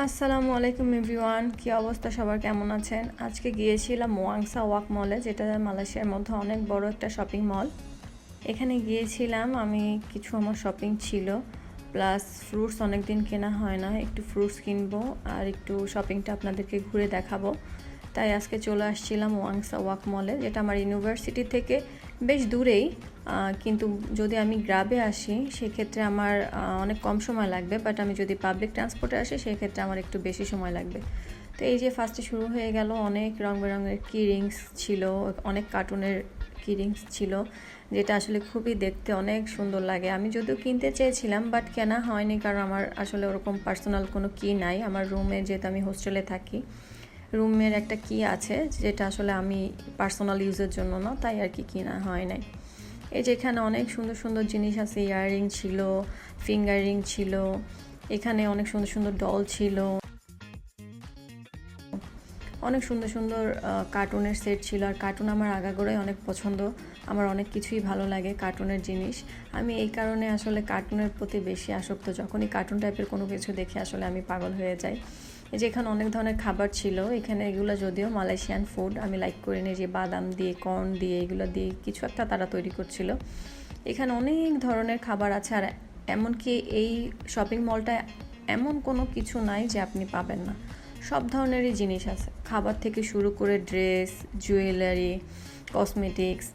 আসসালামু আলাইকুম এভরিওয়ান, কি অবস্থা সবার, কেমন আছেন? আজকে গিয়েছিলাম ওয়াংসা ওয়াক মলে, যেটা মালয়েশিয়ার মধ্যে অনেক বড় একটা শপিং মল। এখানে গিয়েছিলাম আমি, কিছু আমার শপিং ছিল, প্লাস ফ্রুটস অনেক দিন কেনা হয় না, একটু ফ্রুটস কিনবো আর একটু শপিংটা আপনাদেরকে ঘুরে দেখাবো। তাই আজকে চলে আসছিলাম ওয়াংসা ওয়াক মলে, যেটা আমার ইউনিভার্সিটি থেকে বেশ দূরেই, কিন্তু যদি আমি গ্রাবে আসি সেক্ষেত্রে আমার অনেক কম সময় লাগবে, বাট আমি যদি পাবলিক ট্রান্সপোর্টে আসি সেক্ষেত্রে আমার একটু বেশি সময় লাগবে। তো এই যে ফার্স্টে শুরু হয়ে গেল, অনেক রং বেরঙের কি রিংস ছিল, অনেক কার্টুনের কি রিংস ছিল, যেটা আসলে খুবই দেখতে অনেক সুন্দর লাগে। আমি যদিও কিনতে চেয়েছিলাম বাট কেনা হয়নি, কারণ আমার আসলে ওরকম পার্সোনাল কোনো কি নাই। আমার রুমে, যেহেতু আমি হোস্টেলে থাকি, রুমের একটা কি আছে যেটা আসলে আমি পার্সোনাল ইউজের জন্য না, তাই আর কি কিনা হয় নাই। এই যে এখানে অনেক সুন্দর সুন্দর জিনিস আছে, ইয়াররিং ছিল, ফিঙ্গার রিং ছিল, এখানে অনেক সুন্দর সুন্দর ডল ছিল, অনেক সুন্দর সুন্দর কার্টুনের সেট ছিল। আর কার্টুন আমার আগাগোড়াই অনেক পছন্দ, আমার অনেক কিছুই ভালো লাগে কার্টুনের জিনিস। আমি এই কারণে আসলে কার্টুনের প্রতি বেশি আসক্ত, যখনই কার্টুন টাইপের কোনো কিছু দেখে আসলে আমি পাগল হয়ে যাই। এই যে এখানে অনেক ধরনের খাবার ছিল, এখানে এগুলো যদিও মালয়েশিয়ান ফুড আমি লাইক করি না, যে বাদাম দিয়ে, কর্ন দিয়ে, এগুলো দিয়ে কিছু একটা তারা তৈরি করছিল। এখানে অনেক ধরনের খাবার আছে, আর এমনকি এই শপিং মলটায় এমন কোনো কিছু নাই যে আপনি পাবেন না, সব ধরনেরই জিনিস আছে, খাবার থেকে শুরু করে dress, jewellery, cosmetics,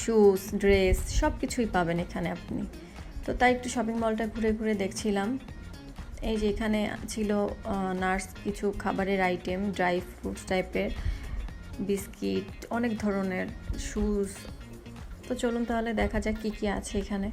shoes, dress, সব কিছুই পাবেন এখানে আপনি। তো তাই একটু শপিং মলটা ঘুরে ঘুরে দেখছিলাম। এই যে এখানে ছিল নার্স কিছু খাবারের আইটেম, ড্রাই ফ্রুটস টাইপের, বিস্কিট, অনেক ধরনের শুজ। তো চলুন তাহলে দেখা যাক কী কী আছে এখানে।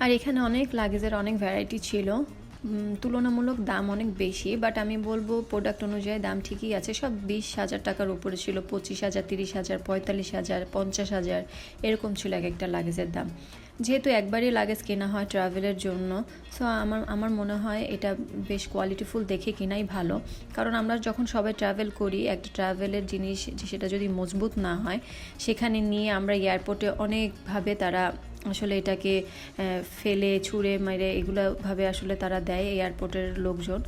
আর এখানে অনেক লাগেজের অনেক ভ্যারাইটি ছিল, তুলনামূলক দাম অনেক বেশি, বাট আমি বলবো প্রোডাক্ট অনুযায়ী দাম ঠিকই আছে। সব 20,000 টাকার উপরে ছিল, 25,000, 30,000, 45,000, 50,000 এরকম ছিল এক একটা লাগেজের দাম। যেহেতু একবারই লাগেজ কেনা হয় ট্রাভেলের জন্য, সো আমার মনে হয় এটা বেশ কোয়ালিটিফুল দেখে কেনাই ভালো। কারণ আমরা যখন সবাই ট্রাভেল করি, একটা ট্রাভেলের জিনিস সেটা যদি মজবুত না হয়, সেখানে নিয়ে আমরা এয়ারপোর্টে অনেকভাবে তারা আসলে এটাকে ফেলে ছুঁড়ে মেরে এগুলোভাবে আসলে তারা দেয় এয়ারপোর্টের লোকজন।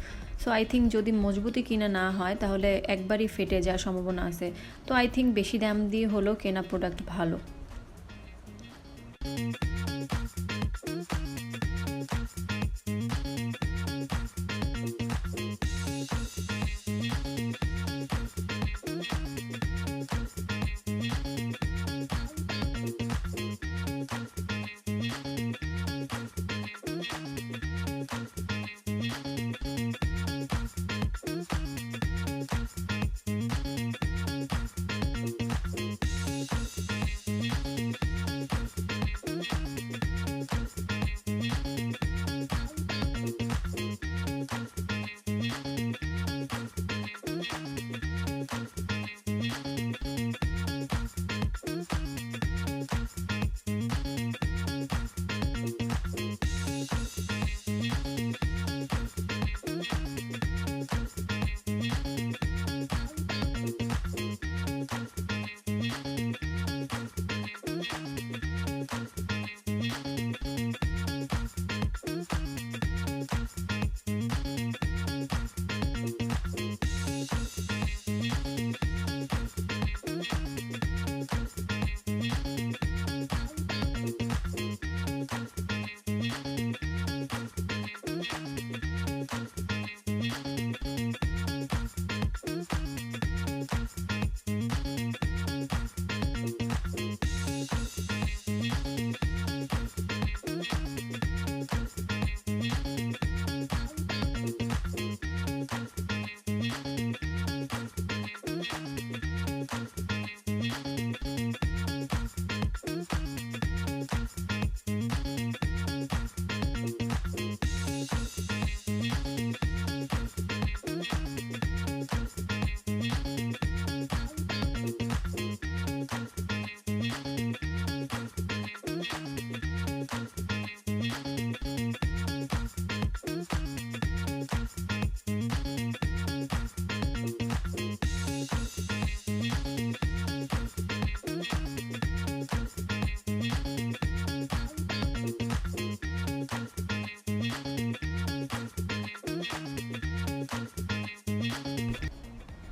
সো আই থিঙ্ক যদি মজবুতি কিনা না হয় তাহলে একবারই ফেটে যাওয়ার সম্ভাবনা আছে। তো আই থিঙ্ক বেশি দাম দিয়ে হলেও কেনা প্রোডাক্ট ভালো।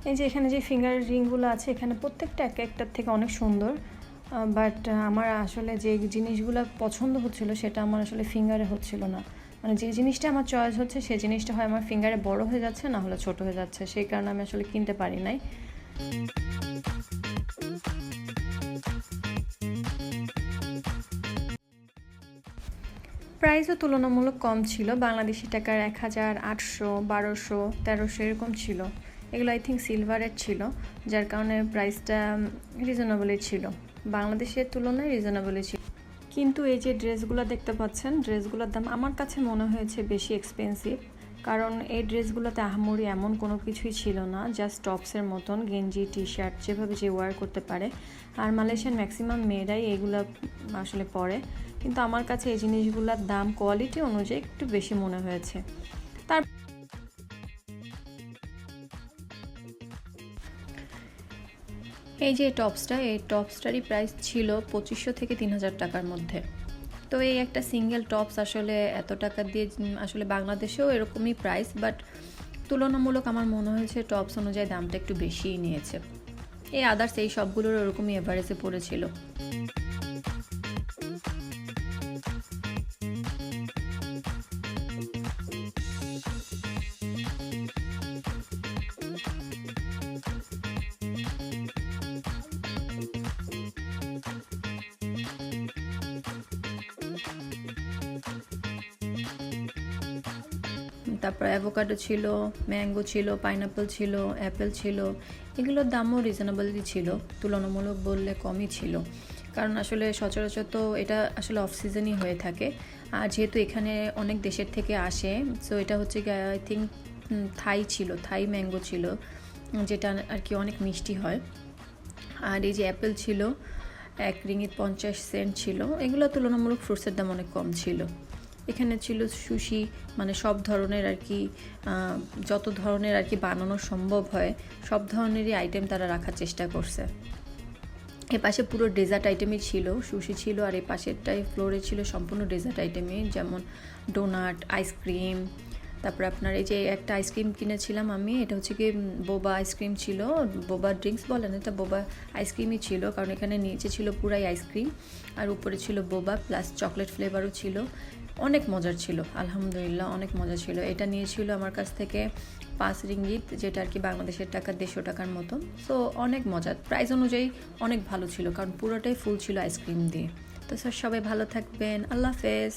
এই যে এখানে যে ফিঙ্গার রিংগুলো আছে, এখানে প্রত্যেকটা এক একটার থেকে অনেক সুন্দর, বাট আমার আসলে যে জিনিসগুলো পছন্দ হচ্ছিল সেটা আমার আসলে ফিঙ্গারে হচ্ছিল না। মানে যে জিনিসটা আমার চয়েস হচ্ছে সেই জিনিসটা হয় আমার ফিঙ্গারে বড় হয়ে যাচ্ছে, না হলে ছোট হয়ে যাচ্ছে, সেই কারণে আমি আসলে কিনতে পারি নাই। প্রাইসও তুলনামূলক কম ছিল, বাংলাদেশি টাকার 1,000, 800, 1200, 1300 এরকম ছিল। এগুলো আই থিঙ্ক সিলভারের ছিল, যার কারণে প্রাইসটা রিজনেবলই ছিল, বাংলাদেশের তুলনায় রিজনেবলই ছিল। কিন্তু এই যে ড্রেসগুলো দেখতে পাচ্ছেন, ড্রেসগুলোর দাম আমার কাছে মনে হয়েছে বেশি এক্সপেন্সিভ। কারণ এই ড্রেসগুলোতে আহামরি এমন কোনো কিছুই ছিল না, জাস্ট টপসের মতন, গেঞ্জি টি শার্ট যেভাবে যে ওয়ার করতে পারে। আর মালয়েশিয়ান ম্যাক্সিমাম মেয়েরাই এগুলো আসলে পরে, কিন্তু আমার কাছে এই জিনিসগুলোর দাম কোয়ালিটি অনুযায়ী একটু বেশি মনে হয়েছে। তার এই যে টপসটা, এই টপসটারই প্রাইস ছিল 2500 থেকে 3000 টাকার মধ্যে। তো এই একটা সিঙ্গেল টপস আসলে এত টাকা দিয়ে, আসলে বাংলাদেশেও এরকমই প্রাইস, বাট তুলনামূলক আমার মনে হয়েছে টপস অনুযায়ী দামটা একটু বেশিই নিয়েছে। এই আদার্স এই সবগুলোর ওরকমই এভারেজে পড়েছিল। তারপর অ্যাভোকাডো ছিল, ম্যাঙ্গো ছিল, পাইনাপল ছিল, অ্যাপেল ছিল, এগুলোর দামও রিজনেবলই ছিল, তুলনামূলক বললে কমই ছিল, কারণ আসলে সচরাচর তো এটা আসলে অফ সিজনই হয়ে থাকে। আর যেহেতু এখানে অনেক দেশের থেকে আসে, সো এটা হচ্ছে আই থিঙ্ক থাই ছিল, থাই ম্যাঙ্গো ছিল, যেটা আর কি অনেক মিষ্টি হয়। আর এই যে অ্যাপেল ছিল, 1 রিঙ্গিত 50 সেন্ট ছিল। এগুলো তুলনামূলক ফ্রুটসের দাম অনেক কম ছিল। এখানে ছিল সুশি, মানে সব ধরনের আর কি, যত ধরনের আর কি বানানো সম্ভব হয় সব ধরনেরই আইটেম তারা রাখার চেষ্টা করছে। এ পাশে পুরো ডেজার্ট আইটেমই ছিল, সুশি ছিল, আর এই পাশেরটাই ফ্লোরে ছিল সম্পূর্ণ ডেজার্ট আইটেমই, যেমন ডোনাট, আইসক্রিম। তারপরে আপনার এই যে একটা আইসক্রিম কিনেছিলাম আমি, এটা হচ্ছে কি বোবা আইসক্রিম ছিল, বোবা ড্রিঙ্কস বলেন, এটা বোবা আইসক্রিমই ছিল, কারণ এখানে নিচে ছিল পুরাই আইসক্রিম আর উপরে ছিল বোবা প্লাস চকলেট ফ্লেভারও ছিল। অনেক মজার ছিল, আলহামদুলিল্লাহ অনেক মজা ছিল। এটা নিয়েছিল আমার কাছ থেকে 5 রিঙ্গিত, যেটা আর কি বাংলাদেশের টাকা 150 টাকার মতো। সো অনেক মজা, প্রাইস অনুযায়ী অনেক ভালো ছিল, কারণ পুরোটাই ফুল ছিল আইসক্রিম দিয়ে। তো স্যার সবাই ভালো থাকবেন, আল্লাহ হাফেজ।